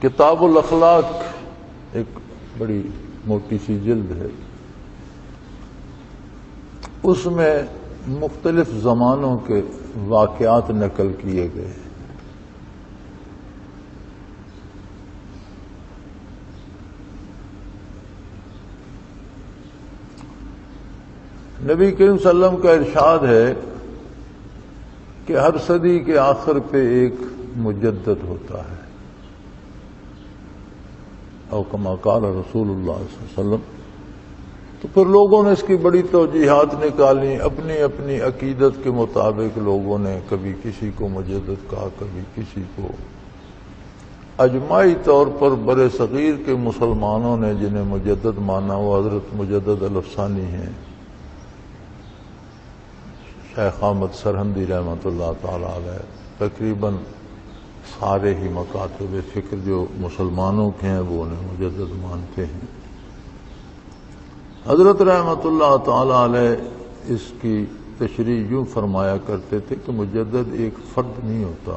کتاب الاخلاق ایک بڑی موٹی سی جلد ہے، اس میں مختلف زمانوں کے واقعات نقل کیے گئے ہیں۔ نبی کریم صلی اللہ علیہ وسلم کا ارشاد ہے کہ ہر صدی کے آخر پہ ایک مجدد ہوتا ہے، او کما قال رسول اللہ صلی اللہ علیہ وسلم۔ تو پھر لوگوں نے اس کی بڑی توجیحات نکالی، اپنی اپنی عقیدت کے مطابق لوگوں نے کبھی کسی کو مجدد کہا، کبھی کسی کو۔ اجماعی طور پر بر صغیر کے مسلمانوں نے جنہیں مجدد مانا وہ حضرت مجدد الافسانی ہیں، شیخ احمد سرہندی رحمۃ اللہ تعالی علیہ۔ تقریباً سارے ہی مکاتب فکر جو مسلمانوں کے ہیں وہ انہیں مجدد مانتے ہیں۔ حضرت رحمۃ اللہ تعالی علیہ اس کی تشریح یوں فرمایا کرتے تھے کہ مجدد ایک فرد نہیں ہوتا،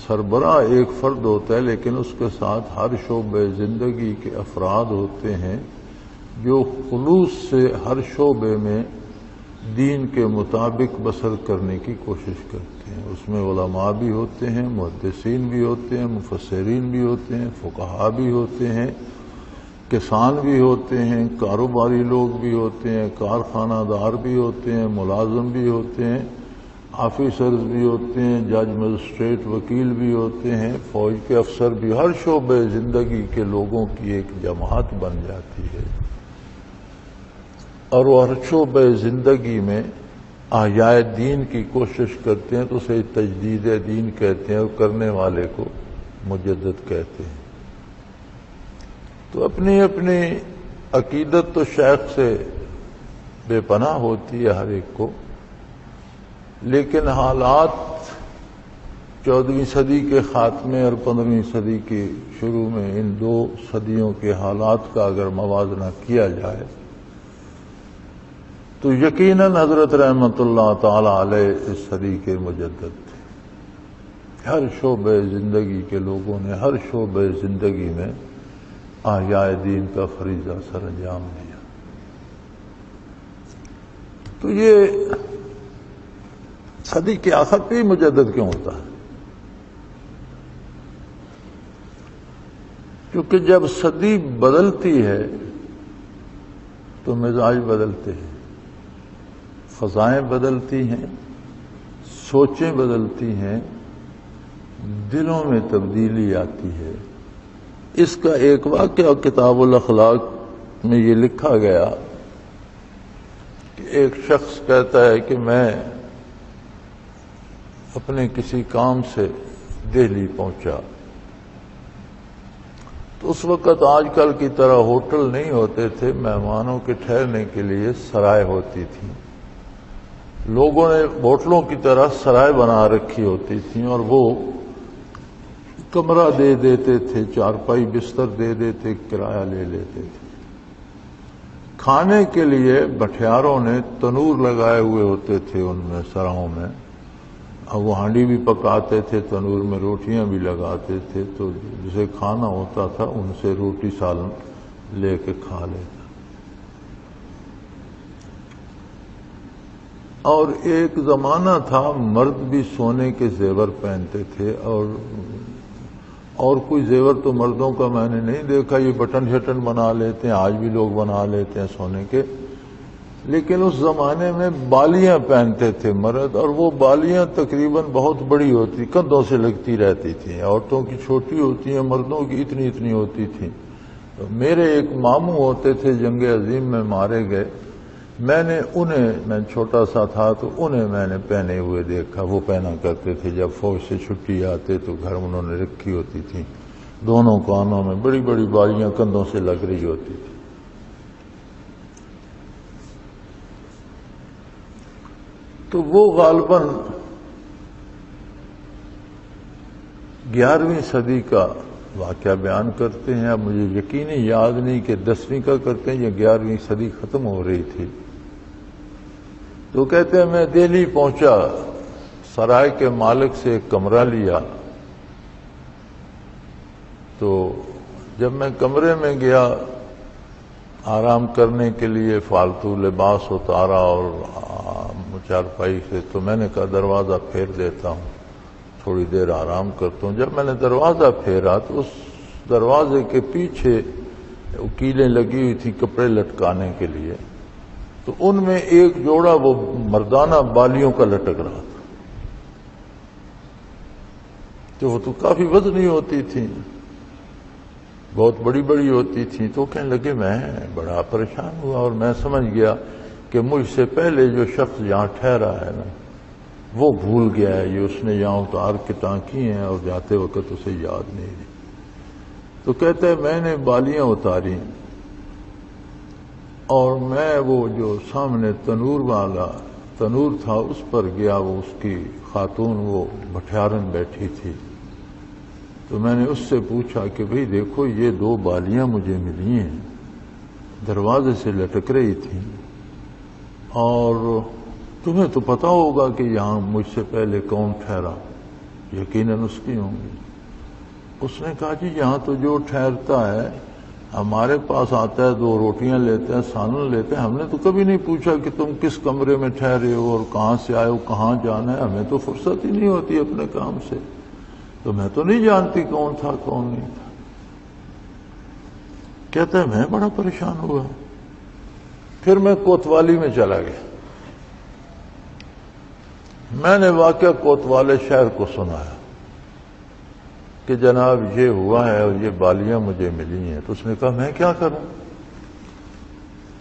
سربراہ ایک فرد ہوتا ہے، لیکن اس کے ساتھ ہر شعبے زندگی کے افراد ہوتے ہیں جو خلوص سے ہر شعبے میں دین کے مطابق بسر کرنے کی کوشش کرتے ہیں۔ اس میں علماء بھی ہوتے ہیں، محدثین بھی ہوتے ہیں، مفسرین بھی ہوتے ہیں، فقہاء بھی ہوتے ہیں، کسان بھی ہوتے ہیں، کاروباری لوگ بھی ہوتے ہیں، کارخانہ دار بھی ہوتے ہیں، ملازم بھی ہوتے ہیں، آفیسرز بھی ہوتے ہیں، جج مجسٹریٹ وکیل بھی ہوتے ہیں، فوج کے افسر بھی۔ ہر شعبے زندگی کے لوگوں کی ایک جماعت بن جاتی ہے، اور وہ ہر شعبے زندگی میں احیاء دین کی کوشش کرتے ہیں تو اسے تجدید دین کہتے ہیں، اور کرنے والے کو مجدد کہتے ہیں۔ تو اپنی اپنی عقیدت تو شیخ سے بے پناہ ہوتی ہے ہر ایک کو، لیکن حالات 14ویں صدی کے خاتمے اور 15ویں صدی کے شروع میں ان دو صدیوں کے حالات کا اگر موازنہ کیا جائے تو یقیناً حضرت رحمۃ اللہ تعالی علیہ اس صدی کے مجدد تھے۔ ہر شعبے زندگی کے لوگوں نے ہر شعبے زندگی میں احیاء دین کا فریضہ سر انجام دیا۔ تو یہ صدی کے آخر پہ ہی مجدد کیوں ہوتا ہے؟ کیونکہ جب صدی بدلتی ہے تو مزاج بدلتے ہیں، فضائیں بدلتی ہیں، سوچیں بدلتی ہیں، دلوں میں تبدیلی آتی ہے۔ اس کا ایک واقعہ کتاب الاخلاق میں یہ لکھا گیا کہ ایک شخص کہتا ہے کہ میں اپنے کسی کام سے دہلی پہنچا، تو اس وقت آج کل کی طرح ہوٹل نہیں ہوتے تھے، مہمانوں کے ٹھہرنے کے لیے سرائے ہوتی تھیں۔ لوگوں نے ہوٹلوں کی طرح سرائے بنا رکھی ہوتی تھیں، اور وہ کمرہ دے دیتے تھے، چارپائی بستر دے دیتے، کرایہ لے لیتے تھے۔ کھانے کے لیے بٹھیاروں نے تنور لگائے ہوئے ہوتے تھے ان میں سراہوں میں، اور وہ ہانڈی بھی پکاتے تھے، تنور میں روٹیاں بھی لگاتے تھے، تو جسے کھانا ہوتا تھا ان سے روٹی سالن لے کے کھا لیتا۔ اور ایک زمانہ تھا مرد بھی سونے کے زیور پہنتے تھے، اور کوئی زیور تو مردوں کا میں نے نہیں دیکھا، یہ بٹن شٹن بنا لیتے ہیں، آج بھی لوگ بنا لیتے ہیں سونے کے، لیکن اس زمانے میں بالیاں پہنتے تھے مرد، اور وہ بالیاں تقریباً بہت بڑی ہوتی، کندھوں سے لگتی رہتی تھیں۔ عورتوں کی چھوٹی ہوتی ہیں، مردوں کی اتنی اتنی ہوتی تھیں۔ تو میرے ایک ماموں ہوتے تھے، جنگ عظیم میں مارے گئے، میں چھوٹا سا تھا تو انہیں میں نے پہنے ہوئے دیکھا، وہ پہنا کرتے تھے جب فوج سے چھٹی آتے تو گھر انہوں نے رکھی ہوتی تھی، دونوں کانوں میں بڑی بڑی بالیاں کندھوں سے لگ رہی ہوتی تھی۔ تو وہ غالباً 11ویں صدی کا واقعہ بیان کرتے ہیں۔ اب مجھے یقینی یاد نہیں کہ 10ویں کا کرتے ہیں یا 11ویں صدی ختم ہو رہی تھی۔ تو کہتے ہیں میں دہلی پہنچا، سرائے کے مالک سے ایک کمرہ لیا، تو جب میں کمرے میں گیا آرام کرنے کے لیے، فالتو لباس اتارا اور چارپائی سے، تو میں نے کہا دروازہ پھیر دیتا ہوں، تھوڑی دیر آرام کرتا ہوں۔ جب میں نے دروازہ پھیرا تو اس دروازے کے پیچھے کیلیں لگی ہوئی تھیں کپڑے لٹکانے کے لیے، تو ان میں ایک جوڑا وہ مردانہ بالیوں کا لٹک رہا تھا، تو وہ تو کافی وزنی ہوتی تھیں، بہت بڑی بڑی ہوتی تھیں۔ تو کہنے لگے، میں بڑا پریشان ہوا اور میں سمجھ گیا کہ مجھ سے پہلے جو شخص یہاں ٹھہرا ہے نا وہ بھول گیا ہے، یہ اس نے یہاں اتار کے ٹانکی ہیں اور جاتے وقت اسے یاد نہیں رہی۔ تو کہتے ہیں میں نے بالیاں اتاری اور میں وہ جو سامنے تنور تھا اس پر گیا، وہ اس کی خاتون وہ بھٹیارن بیٹھی تھی، تو میں نے اس سے پوچھا کہ بھئی دیکھو یہ 2 بالیاں مجھے ملی ہیں، دروازے سے لٹک رہی تھیں، اور تمہیں تو پتا ہوگا کہ یہاں مجھ سے پہلے کون ٹھہرا، یقیناً اس کی ہوں گی۔ اس نے کہا جی یہاں تو جو ٹھہرتا ہے ہمارے پاس آتا ہے، 2 روٹیاں لیتے ہیں، سالن لیتے ہیں، ہم نے تو کبھی نہیں پوچھا کہ تم کس کمرے میں ٹھہرے ہو اور کہاں سے آئے ہو، کہاں جانا ہے، ہمیں تو فرصت ہی نہیں ہوتی اپنے کام سے، تو میں تو نہیں جانتی کون تھا کون نہیں تھا۔ کہتا ہے میں بڑا پریشان ہوا، پھر میں کوتوالی میں چلا گیا۔ میں نے واقعہ کوتوالے شہر کو سنایا کہ جناب یہ ہوا ہے اور یہ بالیاں مجھے ملی ہیں۔ تو اس نے کہا میں کیا کروں؟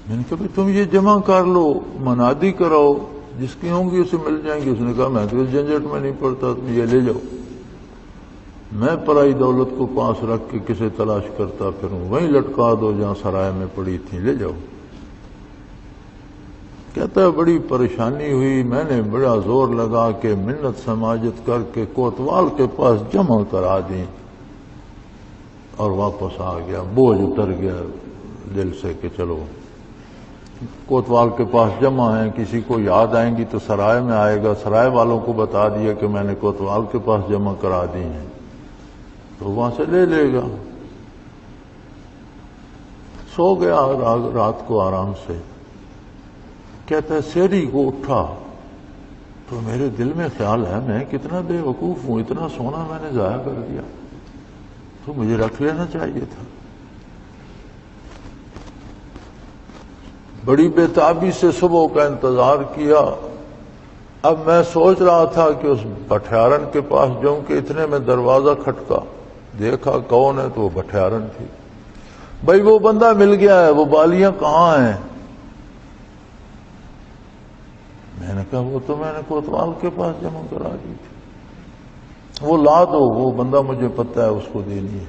میں نے کہا تم یہ جمع کر لو، منادی کراؤ، جس کی ہوں گی اسے مل جائیں گی۔ اس نے کہا میں تو اس جھنجھٹ میں نہیں پڑتا، تم یہ لے جاؤ، میں پرائی دولت کو پاس رکھ کے کسے تلاش کرتا پھروں، وہیں لٹکا دو جہاں سرائے میں پڑی تھی، لے جاؤ۔ کہتا ہے بڑی پریشانی ہوئی، میں نے بڑا زور لگا کہ منت سماجت کر کے کوتوال کے پاس جمع کرا دیں اور واپس آ گیا، بوجھ اتر گیا دل سے کہ چلو کوتوال کے پاس جمع ہیں، کسی کو یاد آئیں گی تو سرائے میں آئے گا، سرائے والوں کو بتا دیا کہ میں نے کوتوال کے پاس جمع کرا دی ہیں تو وہاں سے لے لے گا۔ سو گیا رات کو آرام سے۔ کہتا ہے سیری کو اٹھا تو میرے دل میں خیال ہے میں کتنا بے وقوف ہوں، اتنا سونا میں نے ضائع کر دیا، تو مجھے رکھ لینا چاہیے تھا۔ بڑی بے تابی سے صبح کا انتظار کیا۔ اب میں سوچ رہا تھا کہ اس بھٹیارن کے پاس جاؤں کہ اتنے میں دروازہ کھٹکا، دیکھا کون ہے تو وہ بھٹیارن تھی۔ بھائی وہ بندہ مل گیا ہے، وہ بالیاں کہاں ہیں؟ میں نے کہا وہ تو میں نے کوتوال کے پاس جمع کرا دی تھی، وہ لا دو، وہ بندہ مجھے پتہ ہے اس کو دینی ہے۔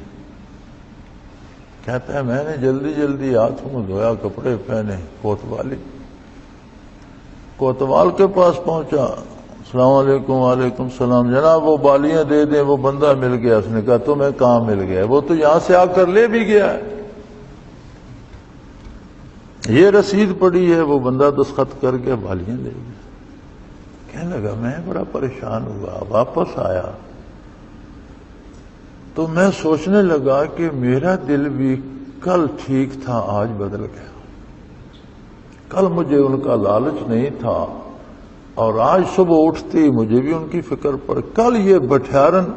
کہتا ہے میں نے جلدی جلدی ہاتھ منہ دھویا، کپڑے پہنے، کوتوال کے پاس پہنچا، السلام علیکم۔ وعلیکم السلام، جناب وہ بالیاں دے دیں، وہ بندہ مل گیا۔ اس نے کہا تمہیں کہاں مل گیا؟ وہ تو یہاں سے آ کر لے بھی گیا ہے، یہ رسید پڑی ہے، وہ بندہ دستخط کر کے بالیاں لے گیا۔ کہنے لگا میں بڑا پریشان ہوا، واپس آیا تو میں سوچنے لگا کہ میرا دل بھی کل ٹھیک تھا، آج بدل گیا۔ کل مجھے ان کا لالچ نہیں تھا اور آج صبح اٹھتی مجھے بھی ان کی فکر پڑ۔ کل یہ بھٹیارن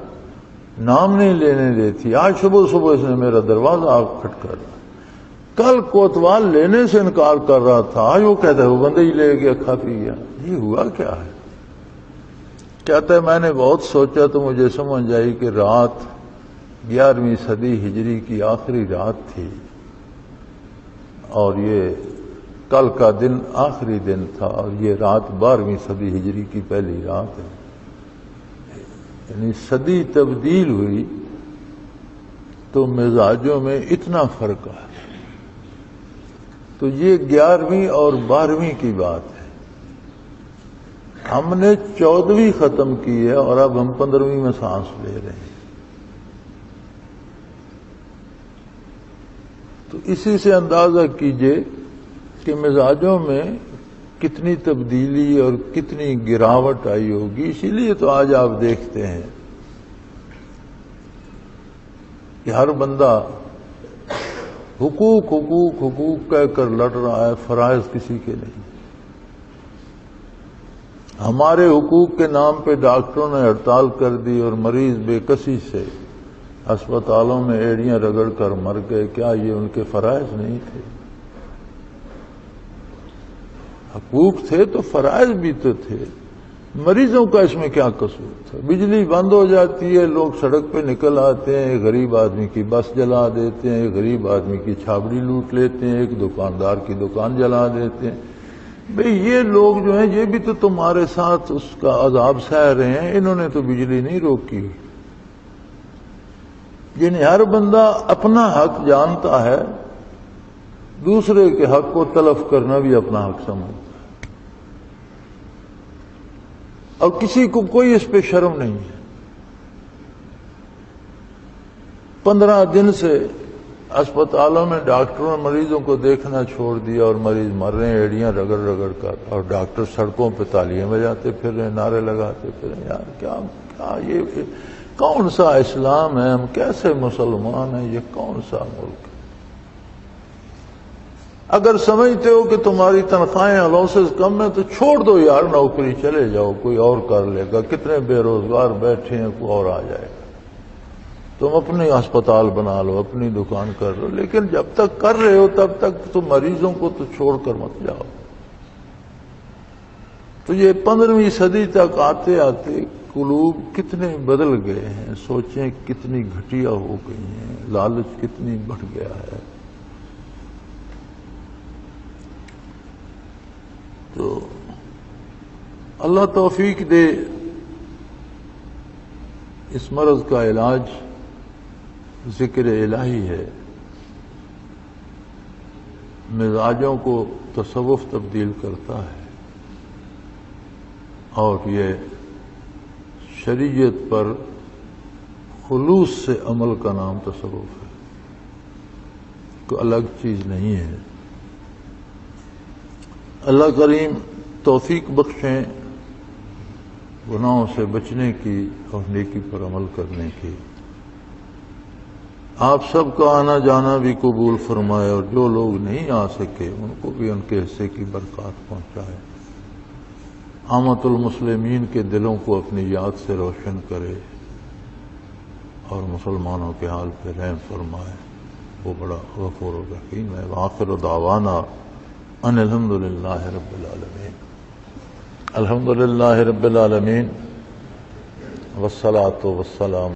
نام نہیں لینے دیتی، آج صبح صبح اس نے میرا دروازہ کھٹکھٹایا۔ کل کوتوال لینے سے انکار کر رہا تھا، آج وہ کہتا ہے وہ بندہ ہی لے گیا، کھا پی گیا۔ یہ ہوا کیا ہے؟ کہتا ہے میں نے بہت سوچا تو مجھے سمجھ آئی کہ رات 11ویں صدی ہجری کی آخری رات تھی اور یہ کل کا دن آخری دن تھا اور یہ رات 12ویں صدی ہجری کی پہلی رات ہے، یعنی صدی تبدیل ہوئی تو مزاجوں میں اتنا فرق ہے۔ تو یہ 11ویں اور 12ویں کی بات ہے، ہم نے 14ویں ختم کی ہے اور اب ہم 15ویں میں سانس لے رہے ہیں۔ تو اسی سے اندازہ کیجئے کہ مزاجوں میں کتنی تبدیلی اور کتنی گراوٹ آئی ہوگی۔ اسی لیے تو آج آپ دیکھتے ہیں کہ ہر بندہ حقوق حقوق حقوق کہہ کر لڑ رہا ہے، فرائض کسی کے نہیں۔ ہمارے حقوق کے نام پہ ڈاکٹروں نے ہڑتال کر دی اور مریض بے کسی سے ہسپتالوں میں ایڑیاں رگڑ کر مر گئے، کیا یہ ان کے فرائض نہیں تھے؟ حقوق تھے تو فرائض بھی تو تھے۔ مریضوں کا اس میں کیا قصور تھا؟ بجلی بند ہو جاتی ہے، لوگ سڑک پہ نکل آتے ہیں، ایک غریب آدمی کی بس جلا دیتے ہیں، ایک غریب آدمی کی چھابڑی لوٹ لیتے ہیں، ایک دکاندار کی دکان جلا دیتے ہیں۔ بھئی یہ لوگ جو ہیں یہ بھی تو تمہارے ساتھ اس کا عذاب سہ رہے ہیں، انہوں نے تو بجلی نہیں روکی۔ یعنی ہر بندہ اپنا حق جانتا ہے، دوسرے کے حق کو تلف کرنا بھی اپنا حق سمجھتا ہے، اور کسی کو کوئی اس پہ شرم نہیں ہے۔ 15 دن سے اسپتالوں میں ڈاکٹروں نے مریضوں کو دیکھنا چھوڑ دیا اور مریض مر رہے ہیں ایڑیاں رگڑ رگڑ کر، اور ڈاکٹر سڑکوں پہ تالیاں بجاتے پھر رہے ہیں، نعرے لگاتے پھر رہے ہیں۔ یار کیا یہ کون سا اسلام ہے؟ ہم کیسے مسلمان ہیں؟ یہ کون سا ملک ہے؟ اگر سمجھتے ہو کہ تمہاری تنخواہیں الاؤنسز کم ہیں تو چھوڑ دو یار، نوکری چلے جاؤ، کوئی اور کر لے گا۔ کتنے بے روزگار بیٹھے ہیں، کوئی اور آ جائے گا۔ تم اپنے ہسپتال بنا لو، اپنی دکان کر لو، لیکن جب تک کر رہے ہو تب تک تم مریضوں کو تو چھوڑ کر مت جاؤ۔ تو یہ 15ویں صدی تک آتے آتے قلوب کتنے بدل گئے ہیں، سوچیں کتنی گھٹیا ہو گئی ہیں، لالچ کتنی بڑھ گیا ہے۔ تو اللہ توفیق دے، اس مرض کا علاج ذکر الہی ہے۔ مزاجوں کو تصوف تبدیل کرتا ہے، اور یہ شریعت پر خلوص سے عمل کا نام تصوف ہے، کوئی الگ چیز نہیں ہے۔ اللہ کریم توفیق بخشیں گناہوں سے بچنے کی اور نیکی پر عمل کرنے کی۔ آپ سب کا آنا جانا بھی قبول فرمائے، اور جو لوگ نہیں آ سکے ان کو بھی ان کے حصے کی برکات پہنچائے۔ عامۃ المسلمین کے دلوں کو اپنی یاد سے روشن کرے، اور مسلمانوں کے حال پہ رحم فرمائے، وہ بڑا غفور الرحیم ہے۔ وآخر دعوانا ان الحمدللہ رب العالمین۔ الحمدللہ رب العالمین، والصلاۃ والسلام